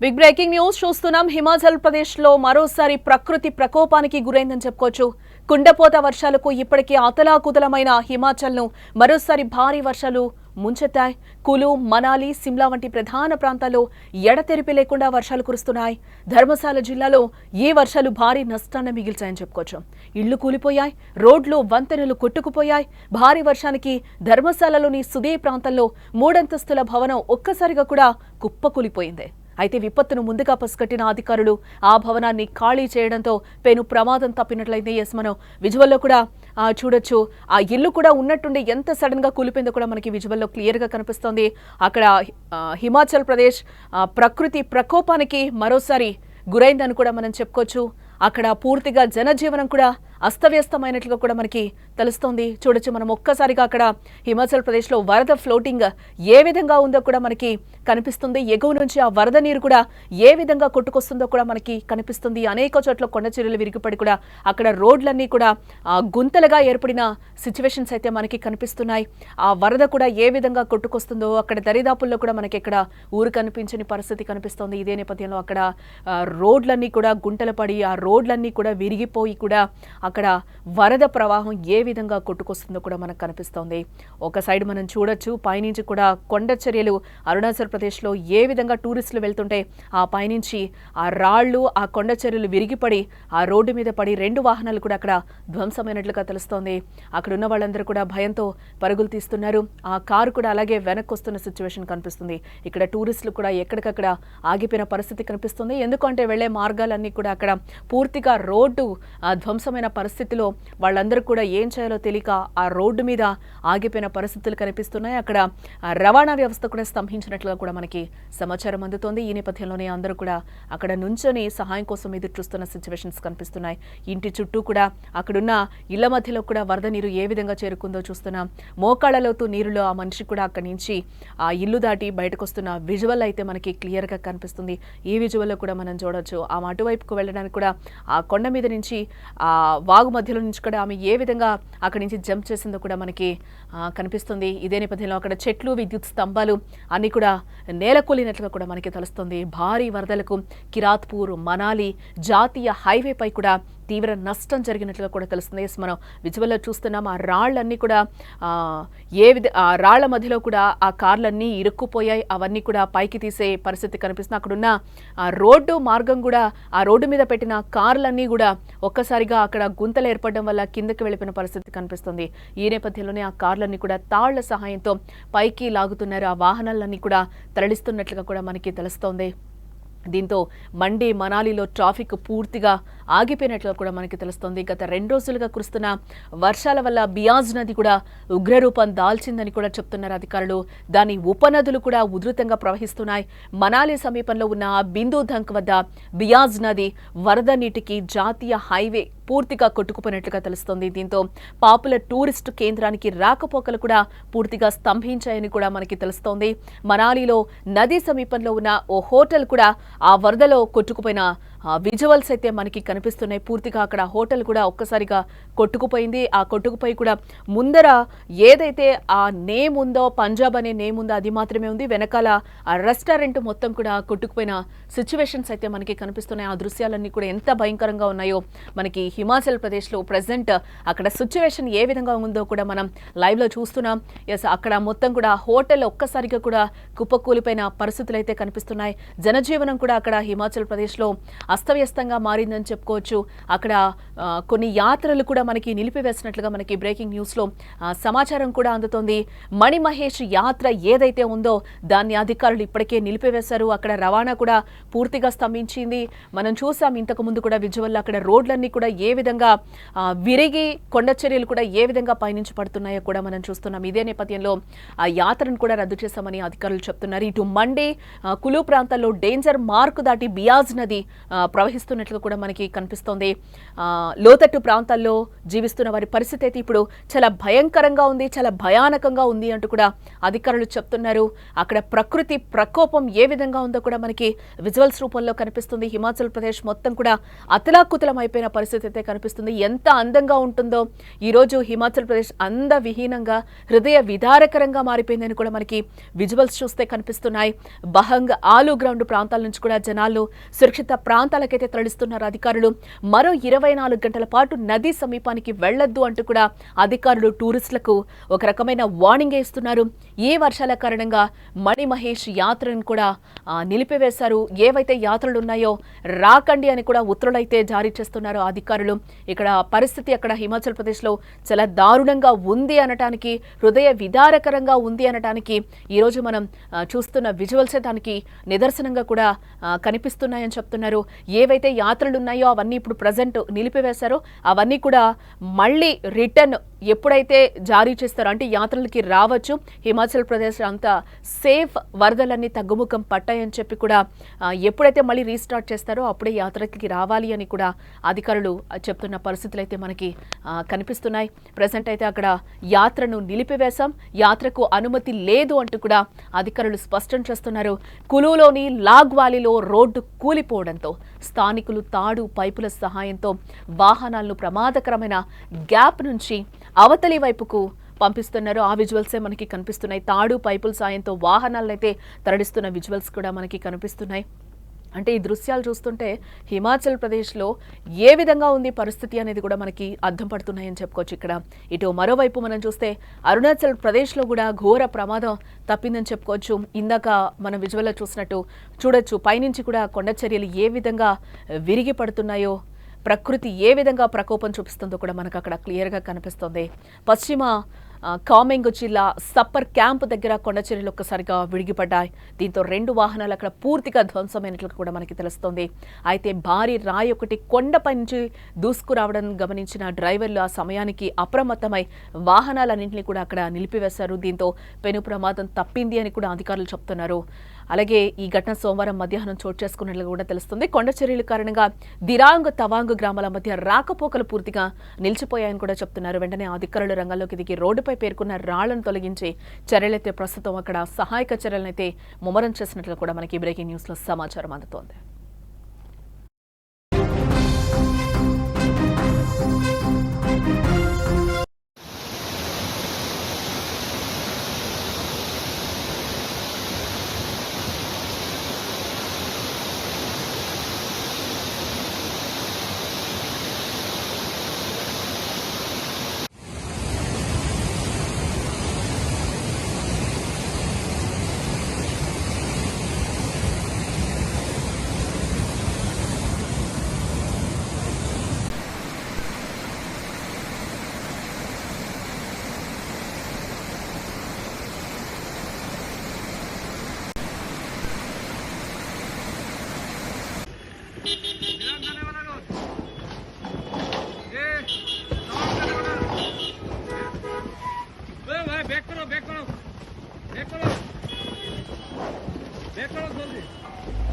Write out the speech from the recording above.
Big breaking news చూస్తున్నాం. హిమాచల్ ప్రదేశ్ లో మరోసారి ప్రకృతి ప్రకోపానికి గురైందని చెప్పుకోవచ్చు. కుండపోత వర్షాలకు ఇప్పటికే అతలాకుతలమైన హిమాచల్ ను మరోసారి భారీ వర్షాలు ముంచెత్తాయి. కులు, మనాలి, సిమ్లా వంటి ప్రధాన ప్రాంతాల్లో ఎడతెరిపి లేకుండా వర్షాలు కురుస్తున్నాయి. ధర్మశాల జిల్లాలో ఈ వర్షాలు భారీ నష్టాన్ని మిగిల్చాయని చెప్పుకోవచ్చు. ఇళ్లు కూలిపోయాయి, రోడ్లు, వంతెనలు కొట్టుకుపోయాయి. భారీ వర్షానికి ధర్మశాలలోని సుదే ప్రాంతంలో 3 అంతస్తుల భవనం ఒక్కసారిగా కూడా కుప్పకూలిపోయింది. అయితే విపత్తును ముందుగా పసిగట్టిన అధికారులు ఆ భవనాన్ని ఖాళీ చేయడంతో పెను ప్రమాదం తప్పినట్లయితే మనం విజువల్లో కూడా చూడొచ్చు. ఆ ఇల్లు కూడా ఉన్నట్టుండి ఎంత సడన్ గా కూలిపోయిందో కూడా మనకి విజువల్లో క్లియర్ గా కనిపిస్తోంది. అక్కడ హిమాచల్ ప్రదేశ్ ప్రకృతి ప్రకోపానికి మరోసారి గురైందని కూడా మనం చెప్పుకోవచ్చు. అక్కడ పూర్తిగా జనజీవనం కూడా అస్తవ్యస్తమైనట్లుగా కూడా మనకి తెలుస్తోంది. చూడొచ్చు మనం ఒక్కసారిగా అక్కడ హిమాచల్ ప్రదేశ్లో వరద ఫ్లోటింగ్ ఏ విధంగా ఉందో కూడా మనకి కనిపిస్తుంది. ఎగువ నుంచి ఆ వరద నీరు కూడా ఏ విధంగా కొట్టుకొస్తుందో కూడా మనకి కనిపిస్తుంది. అనేక చోట్ల కొండ చర్యలు విరిగిపడి కూడా అక్కడ రోడ్లన్నీ కూడా గుంతలుగా ఏర్పడిన సిచ్యువేషన్స్ అయితే మనకి కనిపిస్తున్నాయి. ఆ వరద కూడా ఏ విధంగా కొట్టుకొస్తుందో అక్కడ దరిదాపుల్లో కూడా మనకి ఇక్కడ ఊరు కనిపించని పరిస్థితి కనిపిస్తోంది. ఇదే నేపథ్యంలో అక్కడ రోడ్లన్నీ కూడా గుంటలు పడి ఆ రోడ్లన్నీ కూడా విరిగిపోయి కూడా అక్కడ వరద ప్రవాహం ఏ విధంగా కొట్టుకొస్తుందో కూడా మనకు కనిపిస్తోంది. ఒక సైడ్ మనం చూడొచ్చు, పైనుంచి కూడా కొండ చర్యలు అరుణాచల్ ప్రదేశ్లో ఏ విధంగా టూరిస్టులు వెళ్తుంటే ఆ పైనుంచి ఆ రాళ్లు, ఆ కొండ చర్యలు విరిగిపడి ఆ రోడ్డు మీద పడి 2 వాహనాలు కూడా అక్కడ ధ్వంసమైనట్లుగా తెలుస్తోంది. అక్కడ ఉన్న వాళ్ళందరూ కూడా భయంతో పరుగులు తీస్తున్నారు. ఆ కారు కూడా అలాగే వెనక్కి వస్తున్న సిచ్యువేషన్ కనిపిస్తుంది. ఇక్కడ టూరిస్టులు కూడా ఎక్కడికక్కడ ఆగిపోయిన పరిస్థితి కనిపిస్తుంది. ఎందుకంటే వెళ్లే మార్గాలన్నీ కూడా అక్కడ పూర్తిగా రోడ్డు ధ్వంసమైన పరిస్థితిలో వాళ్ళందరూ కూడా ఏం చేయాలో తెలియక ఆ రోడ్డు మీద ఆగిపోయిన పరిస్థితులు కనిపిస్తున్నాయి. అక్కడ రవాణా వ్యవస్థ కూడా స్తంభించినట్లుగా కూడా మనకి సమాచారం అందుతోంది. ఈ నేపథ్యంలోనే అందరూ కూడా అక్కడ నుంచొని సహాయం కోసం ఎదురు చూస్తున్న సిచ్యువేషన్స్ కనిపిస్తున్నాయి. ఇంటి చుట్టూ కూడా అక్కడున్న ఇళ్ల మధ్యలో కూడా వరద నీరు ఏ విధంగా చేరుకుందో చూస్తున్నాం. మోకాళ్లలోతు నీరులో ఆ మనిషి కూడా అక్కడి నుంచి ఆ ఇల్లు దాటి బయటకు వస్తున్న విజువల్ అయితే మనకి క్లియర్ గా కనిపిస్తుంది. ఈ విజువల్లో కూడా మనం చూడొచ్చు. ఆ అటువైపుకు వెళ్ళడానికి కూడా ఆ కొండ మీద నుంచి ఆ వాగు మధ్యలో నుంచి కూడా ఆమె ఏ విధంగా అక్కడి నుంచి జంప్ చేసిందో కూడా మనకి కనిపిస్తుంది. ఇదే నేపథ్యంలో అక్కడ చెట్లు, విద్యుత్ స్తంభాలు అన్ని కూడా నేలకూలినట్లుగా కూడా మనకి తెలుస్తుంది. భారీ వరదలకు కిరాత్పూర్, మనాలి జాతీయ హైవేపై కూడా తీవ్ర నష్టం జరిగినట్లుగా కూడా తెలుస్తుంది. మనం విజువల్లో చూస్తున్నాం. ఆ రాళ్లన్నీ కూడా ఆ రాళ్ల మధ్యలో కూడా ఆ కార్లన్నీ ఇరుక్కుపోయాయి. అవన్నీ కూడా పైకి తీసే పరిస్థితి కనిపిస్తుంది. అక్కడున్న ఆ రోడ్డు మార్గం కూడా ఆ రోడ్డు మీద పెట్టిన కార్లన్నీ కూడా ఒక్కసారిగా అక్కడ గుంతలు ఏర్పడడం వల్ల కిందకి వెళ్ళిపోయిన పరిస్థితి కనిపిస్తుంది. ఈ నేపథ్యంలోనే ఆ కార్లన్నీ కూడా తాళ్ల సహాయంతో పైకి లాగుతున్నారు. ఆ వాహనాలన్నీ కూడా తరలిస్తున్నట్లుగా కూడా మనకి తెలుస్తోంది. దీంతో మండి, మనాలిలో ట్రాఫిక్ పూర్తిగా ఆగిపోయినట్లుగా కూడా మనకి తెలుస్తోంది. గత 2 రోజులుగా కురుస్తున్న వర్షాల వల్ల బియాజ్ నది కూడా ఉగ్రరూపం దాల్చిందని కూడా చెప్తున్నారు అధికారులు. దాని ఉపనదులు కూడా ఉధృతంగా ప్రవహిస్తున్నాయి. మనాలి సమీపంలో ఉన్న బిందు ధంక్ వద్ద బియాజ్ నది వరద నీటికి జాతీయ హైవే పూర్తిగా కొట్టుకుపోయినట్లుగా తెలుస్తోంది. దీంతో పాపులర్ టూరిస్టు కేంద్రానికి రాకపోకలు కూడా పూర్తిగా స్తంభించాయని కూడా మనకి తెలుస్తోంది. మనాలిలో నది సమీపంలో ఉన్న ఓ హోటల్ కూడా ఆ వరదలో కొట్టుకుపోయిన విజువల్స్ అయితే మనకి కనిపిస్తున్నాయి. పూర్తిగా అక్కడ హోటల్ కూడా ఒక్కసారిగా కొట్టుకుపోయింది. ఆ కొట్టుకుపోయి కూడా ముందర ఏదైతే ఆ నేమ్ ఉందో, పంజాబ్ అనే నేమ్ ఉందో అది మాత్రమే ఉంది. వెనకాల ఆ రెస్టారెంట్ మొత్తం కూడా కొట్టుకుపోయిన సిచ్యువేషన్స్ అయితే మనకి కనిపిస్తున్నాయి. ఆ దృశ్యాలన్నీ కూడా ఎంత భయంకరంగా ఉన్నాయో మనకి హిమాచల్ ప్రదేశ్లో ప్రజెంట్ అక్కడ సిచ్యువేషన్ ఏ విధంగా ఉందో కూడా మనం లైవ్ లో చూస్తున్నాం. ఎస్, అక్కడ మొత్తం కూడా హోటల్ ఒక్కసారిగా కూడా కుప్పకూలిపోయిన పరిస్థితులు అయితే కనిపిస్తున్నాయి. జనజీవనం కూడా అక్కడ హిమాచల్ ప్రదేశ్లో అస్తవ్యస్తంగా మారిందని చెప్పుకోవచ్చు. అక్కడ కొన్ని యాత్రలు కూడా మనకి నిలిపివేసినట్లుగా మనకి బ్రేకింగ్ న్యూస్లో సమాచారం కూడా అందుతోంది. మణి మహేష్ యాత్ర ఏదైతే ఉందో దాన్ని అధికారులు ఇప్పటికే నిలిపివేశారు. అక్కడ రవాణా కూడా పూర్తిగా స్తంభించింది. మనం చూసాం ఇంతకు ముందు కూడా విజువల్ అక్కడ రోడ్లన్నీ కూడా ఏ విధంగా విరిగి కొండ చర్యలు కూడా ఏ విధంగా పైనుంచి పడుతున్నాయో కూడా మనం చూస్తున్నాం. ఇదే నేపథ్యంలో ఆ యాత్రను కూడా రద్దు చేశామని అధికారులు చెప్తున్నారు. ఇటు మండి, కులు ప్రాంతాల్లో డేంజర్ మార్కు దాటి బియాజ్ నది ప్రవహిస్తున్నట్లు కూడా మనకి కనిపిస్తోంది. లోతట్టు ప్రాంతాల్లో జీవిస్తున్న వారి పరిస్థితి అయితే ఇప్పుడు చాలా భయంకరంగా ఉంది, చాలా భయానకంగా ఉంది అంటూ కూడా అధికారులు చెప్తున్నారు. అక్కడ ప్రకృతి ప్రకోపం ఏ విధంగా ఉందో కూడా మనకి విజువల్స్ రూపంలో కనిపిస్తుంది. హిమాచల్ ప్రదేశ్ మొత్తం కూడా అతలాకుతలం అయిపోయిన పరిస్థితి అయితే కనిపిస్తుంది. ఎంత అందంగా ఉంటుందో ఈరోజు హిమాచల్ ప్రదేశ్ అందవిహీనంగా హృదయ విదారకరంగా మారిపోయిందని కూడా మనకి విజువల్స్ చూస్తే కనిపిస్తున్నాయి. బహంగ్ ఆలు గ్రౌండ్ ప్రాంతాల నుంచి కూడా జనాలు సురక్షిత ప్రాంతాలకైతే తరలిస్తున్నారు అధికారులు. మరో 24 గంటల పాటు నదీ సమీపానికి వెళ్లొద్దు అంటూ కూడా అధికారులు టూరిస్టులకు ఒక రకమైన వార్నింగ్ ఇస్తున్నారు. ఈ వర్షాల కారణంగా మణిమహేష్ యాత్రను కూడా నిలిపివేశారు. ఏవైతే యాత్రలు ఉన్నాయో రాకండి అని కూడా ఉత్తర్వులైతే జారీ చేస్తున్నారు అధికారులు. ఇక్కడ పరిస్థితి అక్కడ హిమాచల్ ప్రదేశ్లో చాలా దారుణంగా ఉంది అనటానికి, హృదయ విదారకరంగా ఉంది అనటానికి ఈరోజు మనం చూస్తున్న విజువల్సే దానికి నిదర్శనంగా కూడా కనిపిస్తున్నాయని చెప్తున్నారు. ఏవైతే యాత్రలు ఉన్నాయో అవన్నీ ఇప్పుడు ప్రజెంట్ నిలిపివేశారో అవన్నీ కూడా మళ్ళీ రిటర్న్ ఎప్పుడైతే జారీ చేస్తారో అంటే యాత్రలకి రావచ్చు. హిమాచల్ ప్రదేశ్ అంతా సేఫ్, వరదలన్నీ తగ్గుముఖం పట్టాయని చెప్పి కూడా ఎప్పుడైతే మళ్ళీ రీస్టార్ట్ చేస్తారో అప్పుడే యాత్రకి రావాలి అని కూడా అధికారులు చెప్తున్న పరిస్థితులు అయితే మనకి కనిపిస్తున్నాయి. ప్రజెంట్ అయితే అక్కడ యాత్రను నిలిపివేశాం, యాత్రకు అనుమతి లేదు అంటూ కూడా అధికారులు స్పష్టం చేస్తున్నారు. కులులోని లాగ్ వ్యాలీలో రోడ్డు కూలిపోవడంతో స్థానికులు తాడు పైపుల సహాయంతో వాహనాలను ప్రమాదకరమైన గ్యాప్ నుంచి అవతలి వైపుకు పంపిస్తున్నారు. ఆ విజువల్సే మనకి కనిపిస్తున్నాయి. తాడు పైపుల సాయంతో వాహనాలను అయితే తరలిస్తున్న విజువల్స్ కూడా మనకి కనిపిస్తున్నాయి. అంటే ఈ దృశ్యాలు చూస్తుంటే హిమాచల్ ప్రదేశ్లో ఏ విధంగా ఉంది పరిస్థితి అనేది కూడా మనకి అర్థం పడుతున్నాయని చెప్పుకోవచ్చు. ఇక్కడ ఇటు మరోవైపు మనం చూస్తే అరుణాచల్ ప్రదేశ్లో కూడా ఘోర ప్రమాదం తప్పిందని చెప్పుకోవచ్చు. ఇందాక మనం విజువల్లో చూసినట్టు చూడొచ్చు, పైనుంచి కూడా కొండ చర్యలు ఏ విధంగా విరిగి పడుతున్నాయో, ప్రకృతి ఏ విధంగా ప్రకోపం చూపిస్తుందో కూడా మనకు అక్కడ క్లియర్గా కనిపిస్తుంది. పశ్చిమ కామెంగ్ జిల్లా సప్పర్ క్యాంప్ దగ్గర కొండచర్యలు ఒక్కసారిగా విడిగిపడ్డాయి. దీంతో 2 వాహనాలు అక్కడ పూర్తిగా ధ్వంసమైనట్లు కూడా మనకి తెలుస్తోంది. అయితే భారీ రాయి ఒకటి కొండపై నుంచి దూసుకురావడం గమనించిన డ్రైవర్లు ఆ సమయానికి అప్రమత్తమై వాహనాలన్నింటినీ కూడా అక్కడ నిలిపివేశారు. దీంతో పెను ప్రమాదం తప్పింది అని కూడా అధికారులు చెప్తున్నారు. అలాగే ఈ ఘటన సోమవారం మధ్యాహ్నం చోటు చేసుకున్నట్లు కూడా తెలుస్తుంది. కొండ చర్యల కారణంగా దిరాంగ్ తవాంగ్ గ్రామాల మధ్య రాకపోకలు పూర్తిగా నిలిచిపోయాయని కూడా చెప్తున్నారు. వెంటనే అధికారులు రంగంలోకి దిగి రోడ్డుపై పేర్కొన్న రాళ్లను తొలగించి చర్యలైతే ప్రస్తుతం అక్కడ సహాయక చర్యలనైతే ముమ్మరం చేసినట్లు కూడా మనకి బ్రేకింగ్ న్యూస్ లో సమాచారం అందుతోంది. बैक करो जल्दी।